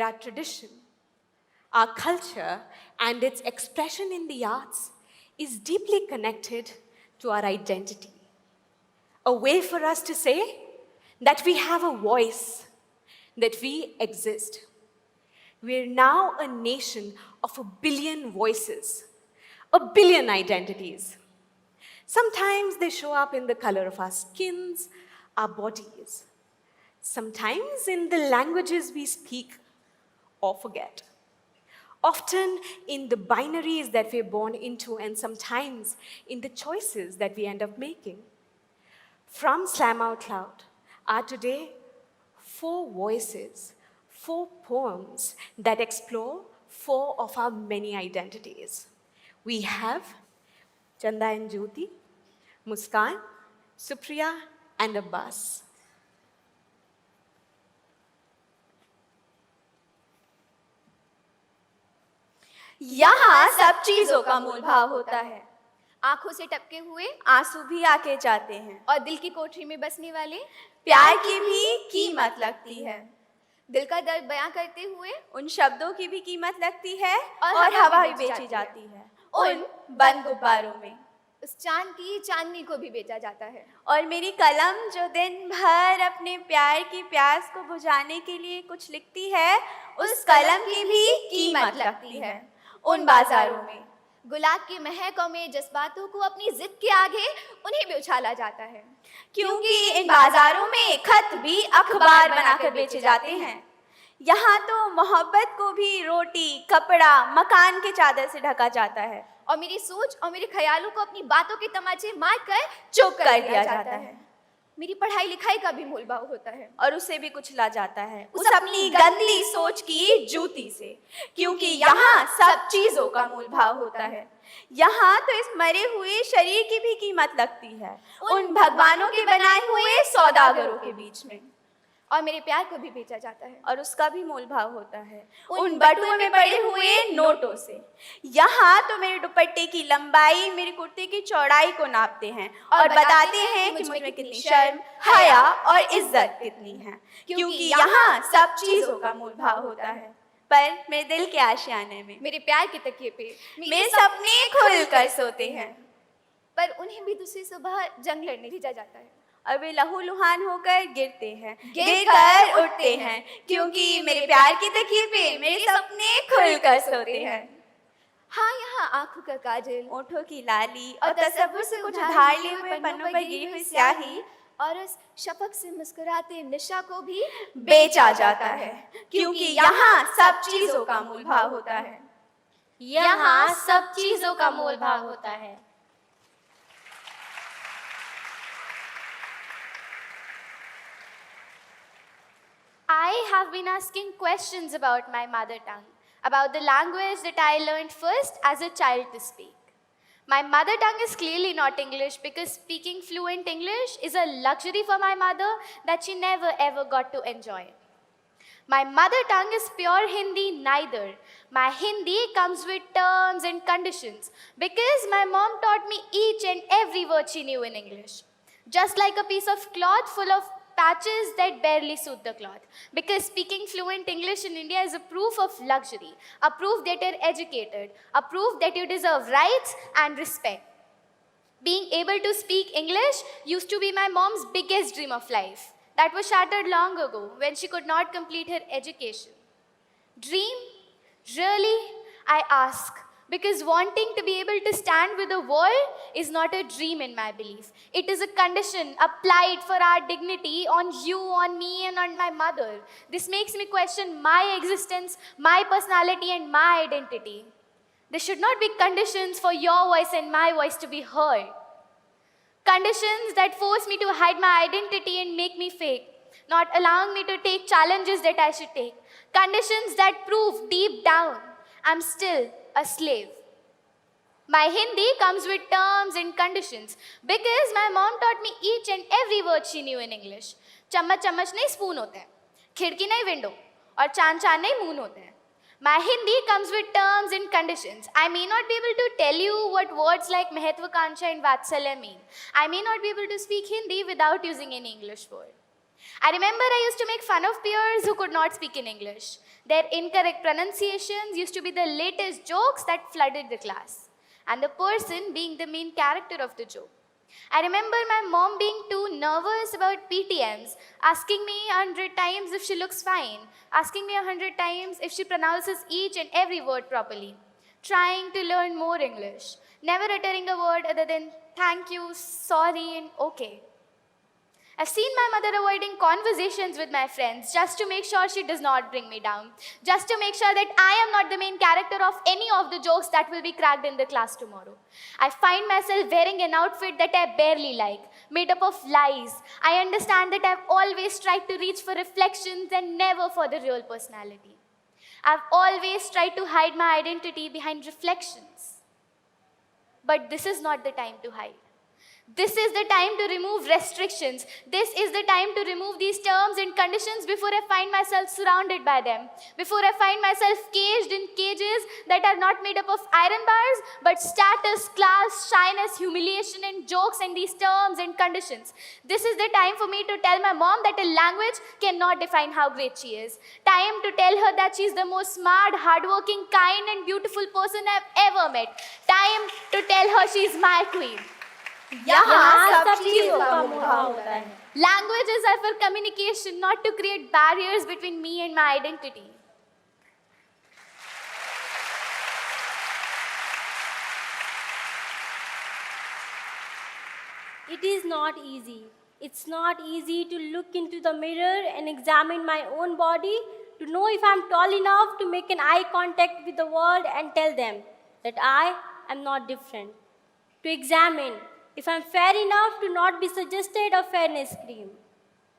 where our tradition, our culture, and its expression in the arts is deeply connected to our identity. A way for us to say that we have a voice, that we exist. We're now a nation of 1 billion voices, 1 billion identities. Sometimes they show up in the color of our skins, our bodies. Sometimes in the languages we speak or forget. Often in the binaries that we're born into, and sometimes in the choices that we end up making. From Slam Out Loud are today 4 voices, 4 poems that explore 4 of our many identities. We have Chanda and Jyoti, Muskan, Supriya, and Abbas. यहाँ सब चीजों का मूल भाव होता है। आंखों से टपके हुए आंसू भी आके जाते हैं और दिल की कोठरी में बसने वाले प्यार की भी कीमत लगती है। दिल का दर्द बयां करते हुए उन शब्दों की भी कीमत लगती है और और हवा हवा भी भी बेची बेची जाती जाती है उन बंद गुब्बारों में। उस चांद की चांदनी को भी बेचा जाता है। और मेरी कलम जो दिन भर अपने प्यार की प्यास को बुझाने के लिए कुछ लिखती है, उस कलम की भी कीमत लगती है उन बाजारों में। गुलाब की महकों में जज्बातों को अपनी जिद के आगे उन्हें भी उछाला जाता है, क्योंकि इन बाजारों में खत भी अखबार बनाकर बेचे जाते हैं। यहाँ तो मोहब्बत को भी रोटी, कपड़ा, मकान के चादर से ढका जाता है और मेरी सोच और मेरे ख्यालों को अपनी बातों के तमाचे मार कर चुप कर दिया जाता है। मेरी पढ़ाई लिखाई का भी मोल भाव होता है और उसे भी कुचला जाता है उस अपनी गंदी सोच की जूती से, क्योंकि यहाँ सब चीजों का मूल भाव होता है। यहाँ तो इस मरे हुए शरीर की भी कीमत लगती है उन भगवानों के बनाए हुए सौदागरों के बीच में। और मेरे प्यार को भी बेचा जाता है और उसका भी मोल भाव होता है उन बटुओं में पड़े हुए नोटों से। यहाँ तो मेरे दुपट्टे की लंबाई मेरे कुर्ते की चौड़ाई को नापते हैं और बताते हैं कि मुझ में कितनी शर्म, हया और इज्जत कितनी है, क्योंकि यहाँ सब चीजों का मोल भाव होता है। पर मेरे दिल के आशियाने में मेरे प्यार के तकिए पे मेरे सपने खुल कर सोते हैं, पर उन्हें भी दूसरी सुबह जंग लड़ने भेजा जाता है और वे लहूलुहान होकर गिरते हैं, गिर कर उठते हैं, क्योंकि मेरे प्यार की तकिए पे मेरे सपने खुल कर सोते हैं। हाँ, यहाँ आंखों का काजल, ओठों की लाली और तसव्वुर से कुछ उधार लिए हुए पन्नों पर गिरी हुई स्याही और उस शफक से मुस्कुराते निशा को भी बेचा जाता है, क्योंकि यहाँ सब चीजों का मूल भाव होता है। यहाँ सब चीजों का मोल भाव होता है। I have been asking questions about my mother tongue, about the language that I learned first as a child to speak. My mother tongue is clearly not English because speaking fluent English is a luxury for my mother that she never ever got to enjoy. My mother tongue is pure Hindi neither. My Hindi comes with terms and conditions because my mom taught me each and every word she knew in English. Just like a piece of cloth full of patches that barely suit the cloth. Because speaking fluent English in India is a proof of luxury, a proof that you're educated, a proof that you deserve rights and respect. Being able to speak English used to be my mom's biggest dream of life. That was shattered long ago when she could not complete her education. Dream? Really? I ask. Because wanting to be able to stand with the world is not a dream in my belief. It is a condition applied for our dignity on you, on me, and on my mother. This makes me question my existence, my personality, and my identity. There should not be conditions for your voice and my voice to be heard. Conditions that force me to hide my identity and make me fake, not allowing me to take challenges that I should take. Conditions that prove deep down I'm still a slave. My Hindi comes with terms and conditions because my mom taught me each and every word she knew in English. चम्मच चम्मच नहीं spoon होते हैं, खिड़की नहीं window, और चांद चांद नहीं मून होते हैं. My Hindi comes with terms and conditions. I may not be able to tell you what words like Mahatvakanksha and Vatsalya mean. I may not be able to speak Hindi without using any English word. I remember I used to make fun of peers who could not speak in English. Their incorrect pronunciations used to be the latest jokes that flooded the class, and the person being the main character of the joke. I remember my mom being too nervous about PTMs, asking me 100 times if she looks fine, asking me 100 times if she pronounces each and every word properly, trying to learn more English, never uttering a word other than thank you, sorry, and okay. I've seen my mother avoiding conversations with my friends just to make sure she does not bring me down, just to make sure that I am not the main character of any of the jokes that will be cracked in the class tomorrow. I find myself wearing an outfit that I barely like, made up of lies. I understand that I've always tried to reach for reflections and never for the real personality. I've always tried to hide my identity behind reflections. But this is not the time to hide. This is the time to remove restrictions. This is the time to remove these terms and conditions before I find myself surrounded by them. Before I find myself caged in cages that are not made up of iron bars, but status, class, shyness, humiliation, and jokes and these terms and conditions. This is the time for me to tell my mom that a language cannot define how great she is. Time to tell her that she's the most smart, hardworking, kind, and beautiful person I've ever met. Time to tell her she's my queen. यहाँ सब चीजों का मुहावरा होता है. Languages are for communication, not to create barriers between me and my identity. It is not easy. It's not easy to look into the mirror and examine my own body to know if I'm tall enough to make an eye contact with the world and tell them that I am not different. To examine if I'm fair enough to not be suggested a fairness cream.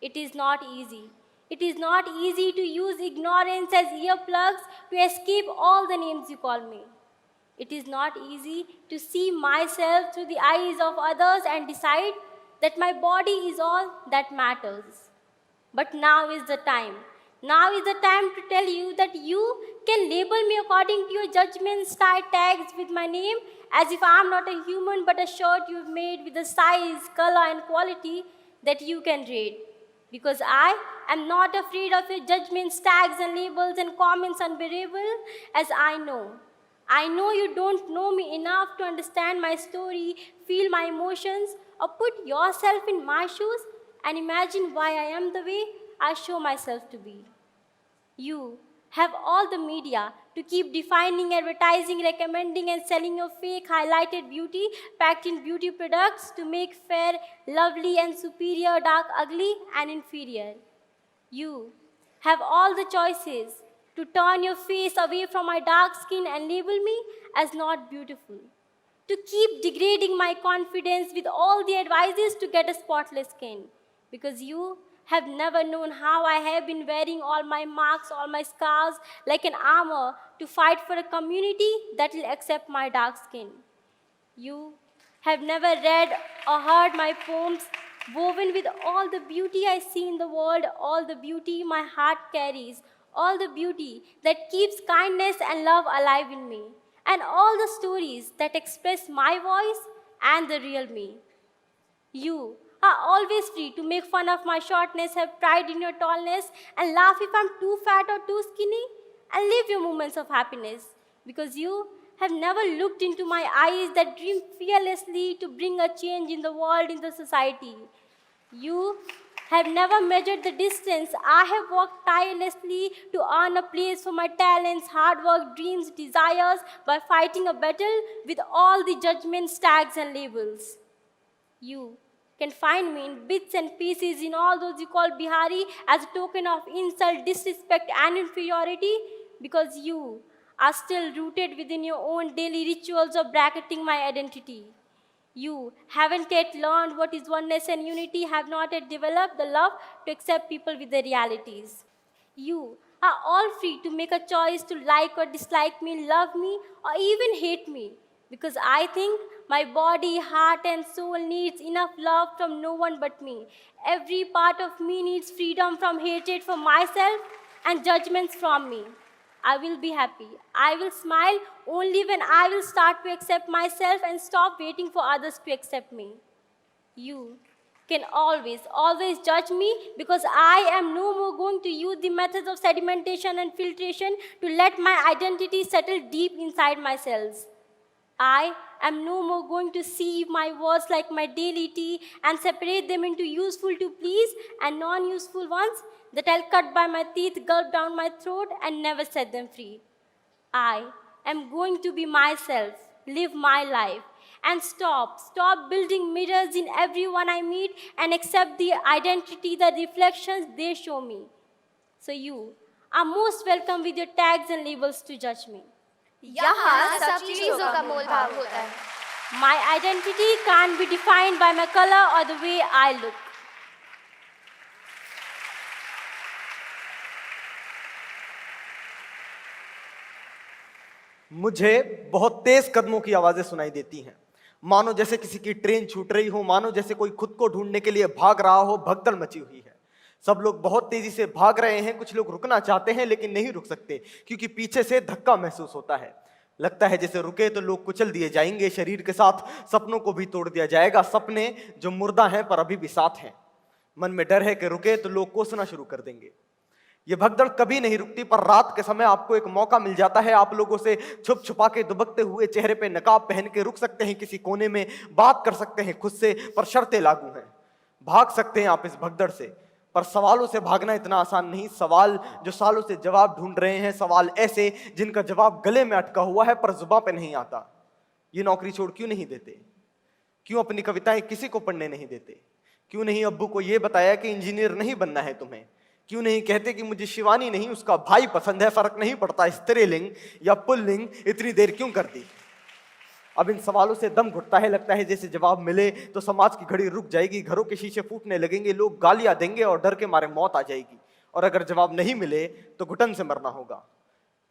It is not easy. It is not easy to use ignorance as earplugs to escape all the names you call me. It is not easy to see myself through the eyes of others and decide that my body is all that matters. But now is the time. Now is the time to tell you that you can label me according to your judgments, tie tags with my name as if I am not a human but a shirt you've made with a size, color, and quality that you can rate. Because I am not afraid of your judgments, tags, and labels and comments unbearable as I know. I know you don't know me enough to understand my story, feel my emotions, or put yourself in my shoes and imagine why I am the way I show myself to be. You have all the media to keep defining, advertising, recommending, and selling your fake highlighted beauty packed in beauty products to make fair, lovely, and superior dark ugly and inferior. You have all the choices to turn your face away from my dark skin and label me as not beautiful. To keep degrading my confidence with all the advices to get a spotless skin. Because you have never known how I have been wearing all my marks, all my scars like an armor to fight for a community that will accept my dark skin. You have never read or heard my poems woven with all the beauty I see in the world, all the beauty my heart carries, all the beauty that keeps kindness and love alive in me, and all the stories that express my voice and the real me. You are always free to make fun of my shortness, have pride in your tallness, and laugh if I'm too fat or too skinny, and live your moments of happiness, because you have never looked into my eyes that dream fearlessly to bring a change in the world, in the society. You have never measured the distance I have walked tirelessly to earn a place for my talents, hard work, dreams, desires by fighting a battle with all the judgments, tags, and labels. You can find me in bits and pieces in all those you call Bihari as a token of insult, disrespect, and inferiority because you are still rooted within your own daily rituals of bracketing my identity. You haven't yet learned what is oneness and unity, have not yet developed the love to accept people with their realities. You are all free to make a choice to like or dislike me, love me, or even hate me. Because I think my body, heart, and soul needs enough love from no one but me. Every part of me needs freedom from hatred for myself and judgments from me. I will be happy. I will smile only when I will start to accept myself and stop waiting for others to accept me. You can always judge me because I am no more going to use the methods of sedimentation and filtration to let my identity settle deep inside my cells. I am no more going to sieve my words like my daily tea and separate them into useful to please and non-useful ones that I'll cut by my teeth, gulp down my throat, and never set them free. I am going to be myself, live my life, and stop building mirrors in everyone I meet and accept the identity, the reflections they show me. So you are most welcome with your tags and labels to judge me. यहाँ सब चीजों का मोल भाव होता है. My identity can't be defined by my color or the way I look. मुझे बहुत तेज कदमों की आवाजें सुनाई देती हैं, मानो जैसे किसी की ट्रेन छूट रही हो, मानो जैसे कोई खुद को ढूंढने के लिए भाग रहा हो, भगदड़ मची हुई है. सब लोग बहुत तेजी से भाग रहे हैं, कुछ लोग रुकना चाहते हैं लेकिन नहीं रुक सकते क्योंकि पीछे से धक्का महसूस होता है. लगता है जैसे रुके तो लोग कुचल दिए जाएंगे, शरीर के साथ सपनों को भी तोड़ दिया जाएगा, सपने जो मुर्दा हैं पर अभी भी साथ हैं. मन में डर है कि रुके तो लोग कोसना शुरू कर देंगे. ये भगदड़ कभी नहीं रुकती, पर रात के समय आपको एक मौका मिल जाता है. आप लोगों से छुप छुपा के दुबकते हुए चेहरे पे नकाब पहन के रुक सकते हैं किसी कोने में, बात कर सकते हैं खुद से, पर शर्तें लागू हैं. भाग सकते हैं आप इस भगदड़ से, पर सवालों से भागना इतना आसान नहीं. सवाल जो सालों से जवाब ढूंढ रहे हैं, सवाल ऐसे जिनका जवाब गले में अटका हुआ है पर जुबान पे नहीं आता. ये नौकरी छोड़ क्यों नहीं देते? क्यों अपनी कविताएं किसी को पढ़ने नहीं देते? क्यों नहीं अब्बू को ये बताया कि इंजीनियर नहीं बनना है तुम्हें? क्यों नहीं कहते कि मुझे शिवानी नहीं उसका भाई पसंद है, फर्क नहीं पड़ता स्त्रीलिंग या पुल्लिंग, इतनी देर क्यों कर दी? अब इन सवालों से दम घुटता है. लगता है जैसे जवाब मिले तो समाज की घड़ी रुक जाएगी, घरों के शीशे फूटने लगेंगे, लोग गालियां देंगे और डर के मारे मौत आ जाएगी. और अगर जवाब नहीं मिले तो घुटन से मरना होगा.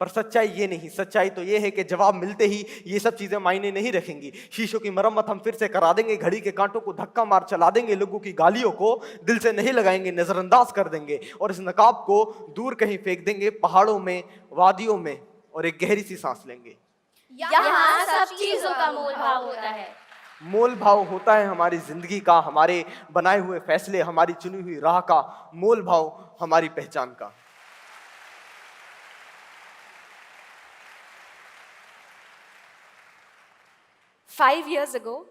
पर सच्चाई ये नहीं, सच्चाई तो ये है कि जवाब मिलते ही ये सब चीजें मायने नहीं रखेंगी. शीशों की मरम्मत हम फिर से करा देंगे, घड़ी के कांटों को धक्का मार चला देंगे, लोगों की गालियों को दिल से नहीं लगाएंगे, नजरअंदाज कर देंगे और इस नकाब को दूर कहीं फेंक देंगे, पहाड़ों में, वादियों में, और एक गहरी सी सांस लेंगे. यहाँ सब चीजों का मोल भाव होता है. मोल भाव होता है हमारी जिंदगी का, हमारे बनाए हुए फैसले, हमारी चुनी हुई राह का. मोल भाव हमारी पहचान का. Five years ago,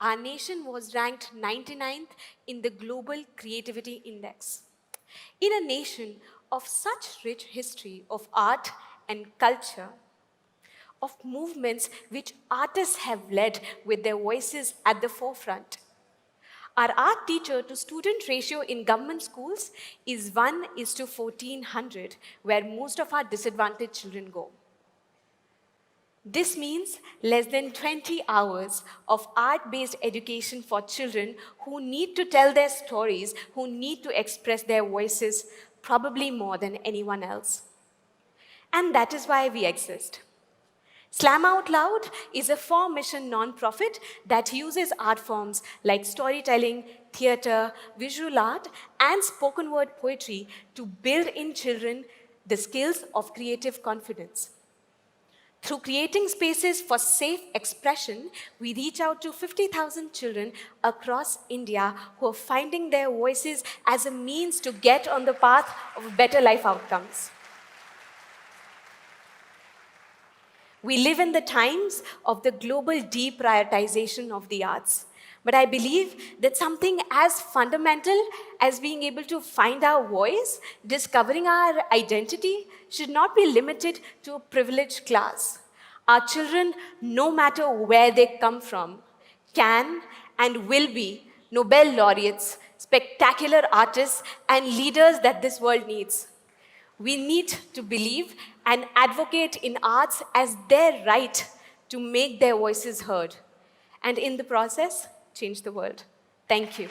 our nation was ranked 99th in the Global Creativity Index. In a nation of such rich history of art and culture, of movements which artists have led with their voices at the forefront, our art teacher to student ratio in government schools is 1:1400, where most of our disadvantaged children go. This means less than 20 hours of art-based education for children who need to tell their stories, who need to express their voices, probably more than anyone else. And that is why we exist. Slam Out Loud is a for-mission non-profit that uses art forms like storytelling, theater, visual art, and spoken word poetry to build in children the skills of creative confidence. Through creating spaces for safe expression, we reach out to 50,000 children across India who are finding their voices as a means to get on the path of better life outcomes. We live in the times of the global deprioritization of the arts. But I believe that something as fundamental as being able to find our voice, discovering our identity, should not be limited to a privileged class. Our children, no matter where they come from, can and will be Nobel laureates, spectacular artists, and leaders that this world needs. We need to believe and advocate in arts as their right to make their voices heard, and in the process, change the world. Thank you.